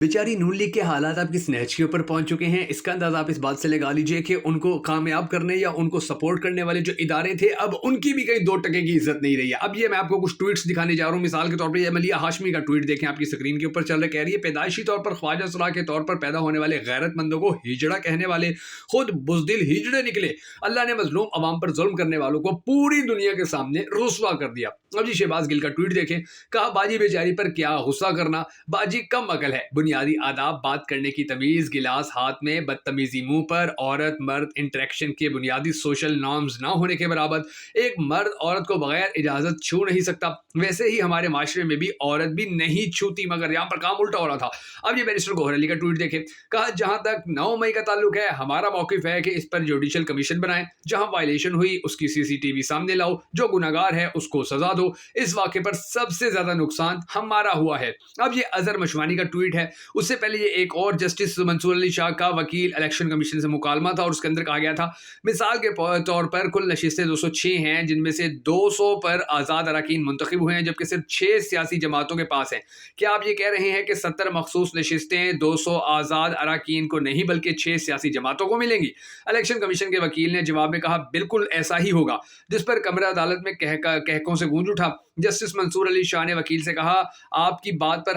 बेचारी नून लीग के हालात अब किस नहज के ऊपर पहुंच चुके हैं, इसका अंदाजा आप इस बात से लगा लीजिए कि उनको कामयाब करने या उनको सपोर्ट करने वाले जो इदारे थे, अब उनकी भी कहीं 2 टके की इज्जत नहीं रही है। अब ये मैं आपको कुछ ट्वीट्स दिखाने जा रहा हूं। मिसाल के तौर पर ये मलिया हाशमी का ट्वीट देखें, आपकी स्क्रीन के ऊपर चल रहा है। कह रही है, पैदाइशी तौर पर ख्वाजा सलाह के तौर पर पैदा होने वाले गैरतमंदों को हिजड़ा कहने वाले खुद बुजदिल हिजड़े निकले। अल्लाह ने मजलूम अवाम पर जुल्म करने वालों को पूरी दुनिया के सामने रुसवा कर दिया। अब जी शहबाज गिल का ट्वीट देखें, कहा बाजी बेचारी पर क्या गुस्सा करना, बाजी कम अकल है, बुनियादी आदाब, बात करने की तमीज, गिलास हाथ में, बदतमीजी मुंह पर, औरत मर्द इंटरेक्शन के बुनियादी सोशल नॉर्म्स ना होने के बराबर। एक मर्द औरत को बगैर इजाजत छू नहीं सकता, वैसे ही हमारे माशरे में भी औरत भी नहीं छूती, मगर यहाँ पर काम उल्टा हो रहा था। अब ये बैरिस्टर गोहर अली का ट्वीट देखें, कहा जहां तक 9 मई का ताल्लुक है, हमारा मौकिफ है कि इस पर जुडिशल कमीशन बनाएं, जहां वायलेशन हुई उसकी सीसीटीवी सामने लाओ, जो गुनाहगार है उसको सजा दो। इस वाक़े पर सबसे ज्यादा नुकसान हमारा हुआ है। अब ये अजहर मशवानी का ट्वीट है। उससे पहले ये एक और जस्टिस मंसूर अली शाह का वकील इलेक्शन कमीशन से मुकालमा था, और उसके अंदर कहा गया था, मिसाल के तौर पर कुल नशिस्तें 206 हैं, जिनमें से 200 पर आज़ाद अरकान मुंतखब हुए हैं, जबकि सिर्फ 6 सियासी जमातों के पास हैं। क्या आप ये कह रहे हैं कि 70 मखसूस नशिस्तें 200 आज़ाद अरकान को नहीं बल्कि 6 सियासी जमातों को मिलेंगी? इलेक्शन कमीशन के वकील ने जवाब में कहा, बिल्कुल ऐसा ही होगा, जिस पर कमरा अदालत में कहकों से गूंज उठा। जस्टिस मंसूर अली शाह ने वकील से कहा, आपकी बात पर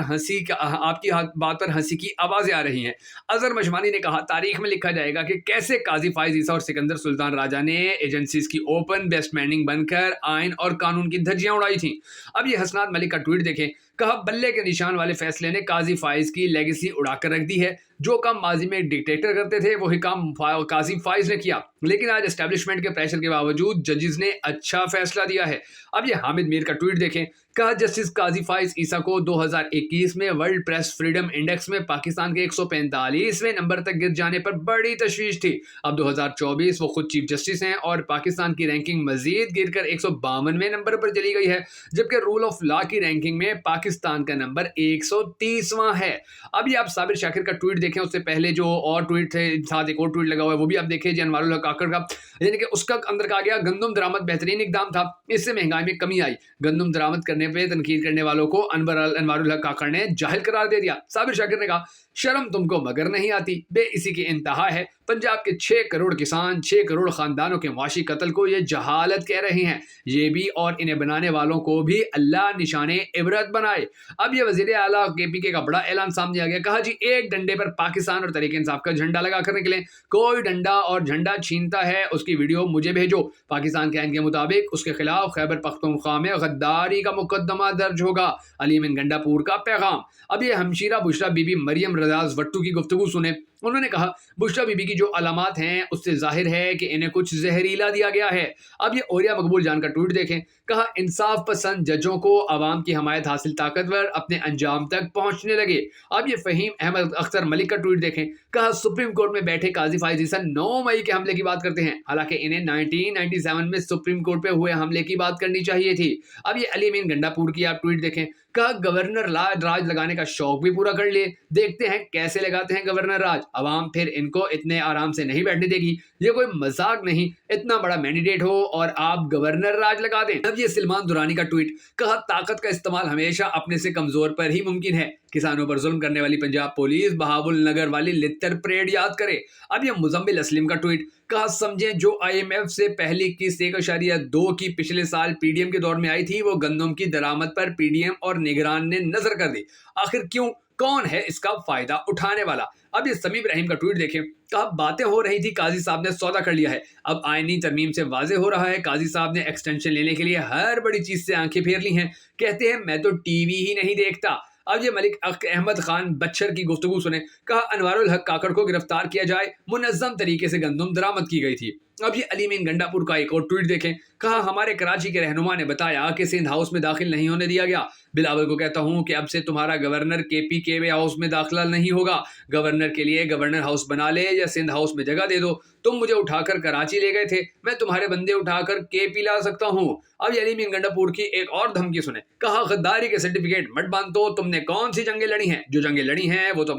हंसी की आवाजें आ रही हैं। अजहर मशवानी ने कहा, तारीख में लिखा जाएगा कि कैसे काजी फाइज ईसा और सिकंदर सुल्तान राजा ने एजेंसीज की ओपन बेस्टमैनिंग बनकर आइन और कानून की धज्जियां उड़ाई थी। अब ये हसनात मलिक का ट्वीट देखें, कहा बल्ले के निशान वाले फैसले ने काजी फाइज की लेगेसी उड़ाकर रख दी है। जो काम माजी में डिक्टेटर करते थे वही काम काजी फाइज ने किया, लेकिन आज एस्टेब्लिशमेंट के प्रेशर के बावजूद जजेस ने अच्छा फैसला दिया है। अब ये हामिद मीर का ट्वीट देखें, कहा जस्टिस काजी फाइज ईसा को 2021 में वर्ल्ड प्रेस फ्रीडम इंडेक्स में पाकिस्तान के 145वें नंबर तक गिर जाने पर बड़ी तशवीश थी। अब 2024 वो खुद चीफ जस्टिस हैं और पाकिस्तान की रैंकिंग मजीद गिरकर 152वें नंबर पर चली गई है, जबकि रूल ऑफ लॉ की रैंकिंग में पाकिस्तान का नंबर 130वां है। अभी आप साबिर शाकिर का ट्वीट देखें, उससे पहले जो और ट्वीट थे, साथ एक और ट्वीट लगा हुआ है, वो भी आप देखें, अनवारुल हक काकड़ का, यानी कि उसका अंदर कहा गया, गंदम दरामद बेहतरीन इकदाम था, इससे महंगाई में कमी आई। गंदम दरामद करने पे तनकीद करने वालों को अनवारुल हक काकड़ ने जाहिल करार दे दिया। साबिर शाकिर ने कहा, शर्म तुमको मगर नहीं आती, बेइसी की इंतहा है। पंजाब के 6 करोड़ किसान, 6 करोड़ खानदानों के मुआशी कत्ल को ये जहालत कह रहे हैं। ये भी और इन्हें बनाने वालों को भी अल्लाह निशाने इबरत बनाए। अब ये वजीर आला केपीके का बड़ा ऐलान सामने आ गया, कहा जी एक डंडे पर पाकिस्तान और तहरीक इंसाफ का झंडा लगा कर निकले, कोई डंडा और झंडा छीनता है उसकी वीडियो मुझे भेजो। पाकिस्तान के आइन के मुताबिक उसके खिलाफ खैबर पख्तूनख्वा में गद्दारी का मुकदमा दर्ज होगा। अलीमिन गंडापुर का पैगाम। अब ये हमशीरा बुशरा बीबी मरियम रजाज वट्टू की गुफ्तगू सुने। उन्होंने कहा, बुशरा बीबी की जो अलामात हैं उससे जाहिर है कि इन्हें कुछ जहरीला दिया गया है। अब ये ओरिया मकबूल जान का ट्वीट देखें, कहा इंसाफ पसंद जजों को अवाम की हमायत हासिल ताकतवर अपने अंजाम तक पहुंचने लगे। अब ये फहीम अहमद अख्तर मलिक का ट्वीट देखें, कहा सुप्रीम कोर्ट में बैठे काजी फाइज ईसा 9 मई के हमले की बात करते हैं, हालांकि इन्हें 1997 में सुप्रीम कोर्ट पे हुए हमले की बात करनी चाहिए थी। अब ये अलीमीन गंडापुर की आप ट्वीट देखें, कहा गवर्नर राज लगाने का शौक भी पूरा कर लिए, देखते हैं कैसे लगाते हैं गवर्नर राज, अवाम फिर इनको इतने आराम से नहीं बैठने देगी। ये कोई मजाक नहीं, इतना बड़ा मैंडेट हो और आप गवर्नर राज लगा दें। अब ये सलमान दुरानी का ट्वीट, कहा ताकत का इस्तेमाल हमेशा अपने से कमजोर पर ही मुमकिन है। किसानों पर जुल्म करने वाली पंजाब पुलिस बहावुल नगर वाली लित्तर परेड याद करे। अब ये मुजम्मिल असलिम का ट्वीट, कहा समझें जो IMF से पहली किस्त 1.2 की पिछले साल PDM के दौर में आई थी, वो गंदम की दरामद पर PDM और निगरान ने नजर कर दी। आखिर क्यों, कौन है इसका फायदा उठाने वाला? अब ये समीम रहीम का ट्वीट देखें, कहा बातें हो रही थी, काजी साहब ने सौदा कर लिया है। अब आईनी तरमीम से वाजे हो रहा है, काजी साहब ने एक्सटेंशन लेने के लिए हर बड़ी चीज से आंखें फेर ली हैं। कहते हैं मैं तो टीवी ही नहीं देखता। अब ये मलिक अहमद खान बच्चर की गुफ्तगू सुने, कहा अनवारुल हक काकड़ को गिरफ्तार किया जाए, मुनज़्ज़म तरीके से गंदम दरामद की गई थी। अब ये अलीमीन गंडापुर का एक और ट्वीट देखें, कहा हमारे कराची के रहनुमा ने बताया कि सिंध हाउस में दाखिल नहीं होने दिया गया। बिलावल को कहता हूं कि अब से तुम्हारा गवर्नर KPK हाउस में दाखिला नहीं होगा। गवर्नर के लिए गवर्नर हाउस बना ले या सिंध हाउस में जगह दे दो। तुम मुझे उठाकर कराची ले गए थे, मैं तुम्हारे बंदे उठाकर KP ला सकता हूं। अब अलीमीन गंडापुर की एक और धमकी सुने, कहा गद्दारी के सर्टिफिकेट मत बांधो, तुमने कौन सी जंगें लड़ी हैं? जो जंगें लड़ी हैं वो तो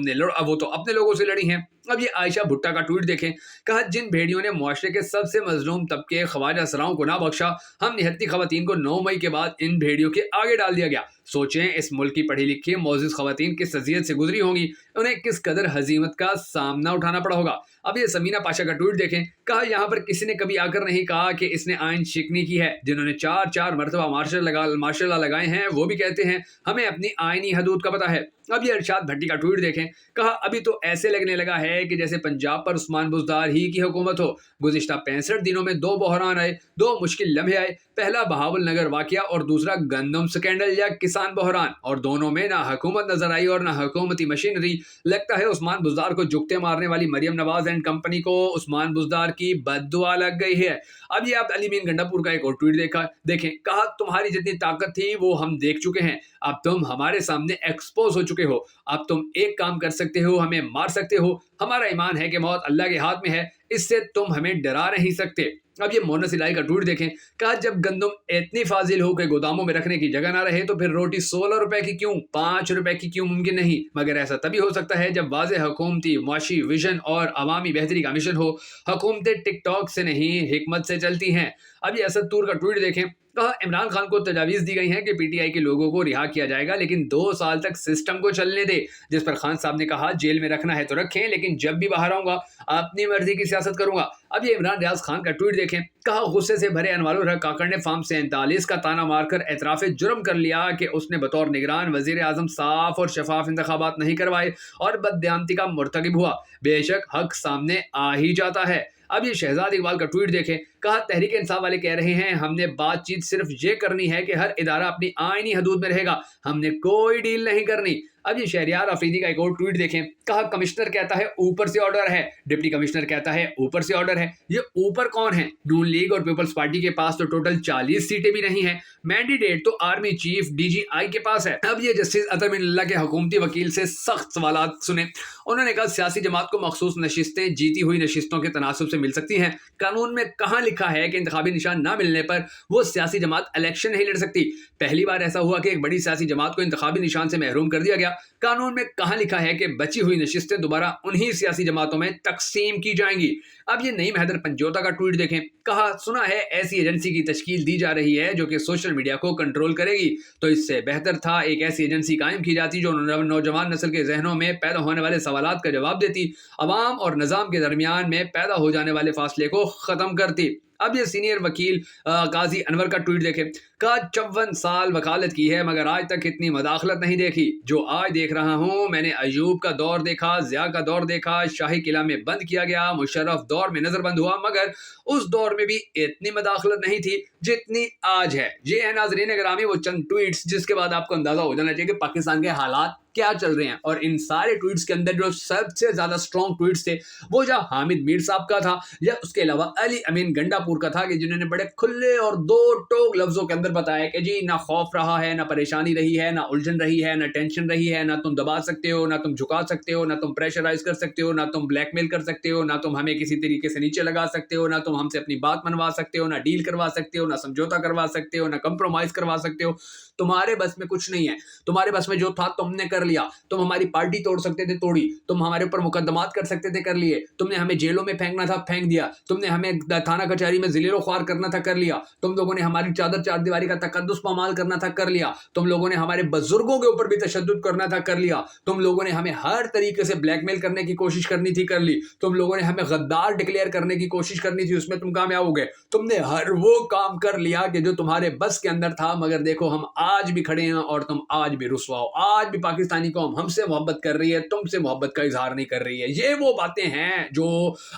अपने लोगों से लड़ी हैं। अब ये आयशा भुट्टा का ट्वीट देखें, कहा जिन भेड़ियों ने मुआशरे के सबसे मजलूम तबके ख्वाजा असराओं को ना बख्शा, हम निहत्ती खवातीन को 9 मई के बाद इन भेड़ियों के आगे डाल दिया गया। सोचें इस मुल्क की पढ़ी लिखी मोअज़्ज़िज़ खवातीन किस अज़ियत से गुजरी होंगी, उन्हें किस कदर हजीमत का सामना उठाना पड़ा होगा। अब ये समीना पाशा का ट्वीट देखें, कहा यहाँ पर किसी ने कभी आकर नहीं कहा कि इसने आइन शिकनी की है। जिन्होंने 4 मरतबा मार्शल लॉ लगाए हैं वो भी कहते हैं हमें अपनी आइनी हदूद का पता है। अब ये अरशाद भट्टी का ट्वीट देखें, कहा अभी तो ऐसे लगने लगा है कि जैसे पंजाब पर उस्मान बुज़दार ही की हुकूमत हो। गुज़िश्ता 65 दिनों में 2 बहरान आए, 2 मुश्किल लम्हे आए। पहला बहावल नगर वाकया और दूसरा गंदम स्कैंडल या किसान बहरान, और दोनों में ना हुकूमत नजर आई और ना हुकूमती मशीनरी। लगता है उस्मान बुज़दार को जुगते मारने वाली मरियम नवाज एंड कंपनी को उस्मान बुज़दार की बद्दुआ लग गई है। अब ये आप अली मीन गंडापुर का एक और ट्वीट देखें, कहा तुम्हारी जितनी ताकत थी वो हम देख चुके हैं, अब तुम हमारे सामने एक्सपोज हो चुके हो। अब तुम एक काम कर सकते हो, हमें मार सकते हो। हमारा ईमान है कि मौत अल्लाह के हाथ में है, इससे तुम हमें डरा नहीं सकते। अब ये मोनस इलाही का ट्वीट देखें, कहा जब गंदम इतनी फाजिल हो कि गोदामों में रखने की जगह ना रहे तो फिर रोटी 16 रुपए की क्यों, 5 रुपए की क्यों मुमकिन नहीं। मगर ऐसा तभी हो सकता है जब वाज़ेह हुकूमती मुआशी विजन और अवामी बेहतरी का मिशन हो। हुकूमतें टिकटॉक से नहीं हिकमत से चलती हैं। अब ये असद तूर का ट्वीट देखें, कहा इमरान खान को तजावीज़ दी गई हैं कि पीटीआई के लोगों को रिहा किया जाएगा, लेकिन 2 साल तक सिस्टम को चलने दे। जिस पर खान साहब ने कहा जेल में रखना है तो रखें, लेकिन जब भी बाहर आऊंगा अपनी मर्जी की सियासत करूंगा। अब ये इमरान रियाज खान का ट्वीट देखें, कहा गुस्से से भरे अनवारुल हक काकड़ ने फार्म 47 का ताना मारकर एतराफ़े जुर्म कर लिया कि उसने बतौर निगरान वजीर आजम साफ और शफाफ इंतखाबात नहीं करवाए और बददियानती का मुर्तकिब हुआ। बेशक हक सामने आ ही जाता है। अब ये शहजाद इकबाल का ट्वीट देखें, कहा तहरीक इंसाफ वाले कह रहे हैं हमने बातचीत सिर्फ ये करनी है कि हर इदारा अपनी आईनी हदूद में रहेगा, हमने कोई डील नहीं करनी। अब ये शहरियार अफरीदी का एक और ट्वीट देखें, कहा कमिश्नर कहता है ऊपर से ऑर्डर है, डिप्टी कमिश्नर कहता है ऊपर से ऑर्डर है। ये ऊपर कौन है? नून लीग और पीपल्स पार्टी के पास तो टोटल 40 सीटें भी नहीं है। मैंडेट तो आर्मी चीफ डीजीआई के पास है। अब ये जस्टिस अतर मिनल्ला के हुकूमती वकील से सख्त सवालात सुने। उन्होंने कहा सियासी जमात को मखसूस नशिस्तें जीती हुई नशिस्तों के तनासुब से मिल सकती हैं। कानून में कहाँ लिखा है कि इंतखाबी निशान ना मिलने पर वो सियासी जमात इलेक्शन नहीं लड़ सकती? पहली बार ऐसा हुआ कि एक बड़ी सियासी जमात को इंतखाबी निशान से महरूम कर दिया गया। कानून में कहाँ लिखा है कि बची हुई नशिस्तें दोबारा उन्हीं सियासी जमातों में तकसीम की जाएंगी? अब ये नईम हैदर पंजोता का ट्वीट देखें, कहा सुना है ऐसी एजेंसी की तश्कील दी जा रही है जो कि सोशल मीडिया को कंट्रोल करेगी, तो इससे बेहतर था एक ऐसी एजेंसी कायम की जाती जो नौजवान नस्ल के जहनों में पैदा होने वाले सवालात का जवाब देती, अवाम और निज़ाम के दरमियान में पैदा हो जाने वाले फासले को ख़त्म करती। अब ये सीनियर वकील काजी अनवर का ट्वीट देखें, कहा 54 साल वकालत की है मगर आज तक इतनी मदाखलत नहीं देखी जो आज देख रहा हूँ। मैंने अयूब का दौर देखा, ज़िया का दौर देखा, शाही किला में बंद किया गया, मुशर्रफ दौर में नजरबंद हुआ, मगर उस दौर में भी इतनी मदाखलत नहीं थी जितनी आज है। ये है नाज़रीन ग्रामी वो चंद ट्वीट्स जिसके बाद आपको अंदाजा हो जाना चाहिए कि पाकिस्तान के हालात क्या चल रहे हैं। और इन सारे ट्वीट्स के अंदर जो सबसे ज्यादा स्ट्रॉन्ग ट्वीट्स थे वो या हामिद मीर साहब का था या उसके अलावा अली अमीन गंडापुर का था, कि जिन्होंने बड़े खुले और दो टोक लफ्जों के अंदर बताया कि जी ना खौफ रहा है, ना परेशानी रही है, ना उलझन रही है, ना टेंशन रही है, ना तुम दबा सकते हो, ना तुम झुका सकते हो, ना तुम प्रेशराइज कर सकते हो, ना तुम ब्लैकमेल कर सकते हो, ना तुम हमें किसी तरीके से नीचे लगा सकते हो, ना तुम हमसे अपनी बात मनवा सकते हो, ना डील करवा सकते हो, ना समझौता करवा सकते हो, ना कंप्रोमाइज करवा सकते हो। तुम्हारे बस में कुछ नहीं है। तुम्हारे बस में जो था तुमने कर लिया। तुम हमारी पार्टी तोड़ सकते थे, तोड़ी। तुम हमारे ऊपर मुकदमात कर सकते थे, कर लिए। तुमने हमें जेलों में फेंकना था, फेंक दिया। तुमने हमें थाना कचहरी में जिलेरो ख्वार करना था, कर लिया। तुम लोगों ने हमारी चादर चारदीवारी का तकद्दुस पामाल करना था, कर लिया। तुम लोगों ने हमारे बुजुर्गों के ऊपर भी तशद्दुद करना था, कर लिया। तुम लोगों ने हमें हर तरीके से ब्लैकमेल करने की कोशिश करनी थी, कर ली। तुम लोगों ने हमें गद्दार डिक्लेयर करने की कोशिश करनी थी, उसमें तुम कामयाब हो गए। तुमने हर वो काम कर लिया कि जो तुम्हारे बस के अंदर था। मगर देखो हम आज भी खड़े हैं और तुम आज भी रुसवा हो। आज भी पाकिस्तानी कौम हमसे मोहब्बत कर रही है, तुमसे मोहब्बत का इजहार नहीं कर रही है। ये वो बातें हैं जो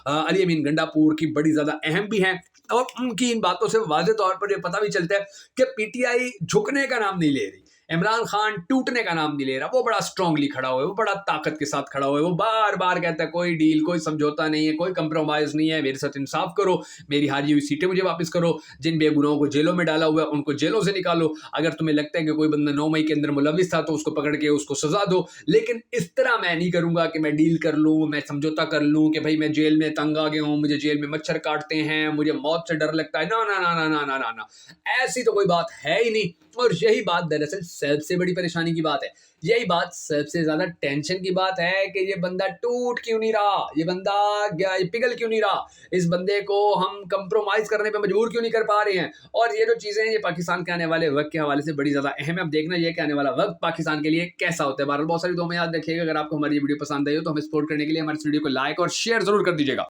अली अमीन गंडापुर की बड़ी ज्यादा अहम भी हैं, और उनकी इन बातों से वाज़ेह तौर पर ये पता भी चलता है कि पीटीआई झुकने का नाम नहीं ले रही, इमरान खान टूटने का नाम नहीं ले रहा। वो बड़ा स्ट्रांगली खड़ा हुआ है, वो बड़ा ताकत के साथ खड़ा हुआ है। वो बार बार कहता है कोई डील, कोई समझौता नहीं है, कोई कंप्रोमाइज नहीं है, मेरे साथ इंसाफ करो, मेरी हारी हुई सीटें मुझे वापस करो, जिन बेगुनाहों को जेलों में डाला हुआ है उनको जेलों से निकालो, अगर तुम्हें लगता है कि कोई बंदा 9 मई के अंदर मुलविस था तो उसको पकड़ के उसको सजा दो, लेकिन इस तरह मैं नहीं करूंगा कि मैं डील कर लूँ, मैं समझौता कर लूँ कि भाई मैं जेल में तंग आ गया हूँ, मुझे जेल में मच्छर काटते हैं, मुझे मौत से डर लगता है। ना ना ना ना ना ना ना ना, ऐसी तो कोई बात है ही नहीं। اور یہی بات دراصل سب سے بڑی پریشانی کی بات ہے، یہی بات سب سے زیادہ ٹینشن کی بات ہے کہ یہ بندہ ٹوٹ کیوں نہیں رہا، یہ بندہ پگھل کیوں نہیں رہا، اس بندے کو ہم کمپرومائز کرنے پہ مجبور کیوں نہیں کر پا رہے ہیں۔ اور یہ جو چیزیں ہیں یہ پاکستان کے آنے والے وقت کے حوالے سے بڑی زیادہ اہم ہے۔ اب دیکھنا یہ کہ آنے والا وقت پاکستان کے لیے کیسا ہوتا ہے۔ بہرحال بہت ساری دعا میں یاد رکھیے گا، اگر آپ کو ہماری یہ ویڈیو پسند آئی ہو تو ہمیں سپورٹ کرنے کے لیے ہماری ویڈیو کو لائک اور شیئر ضرور کر دیجیے گا۔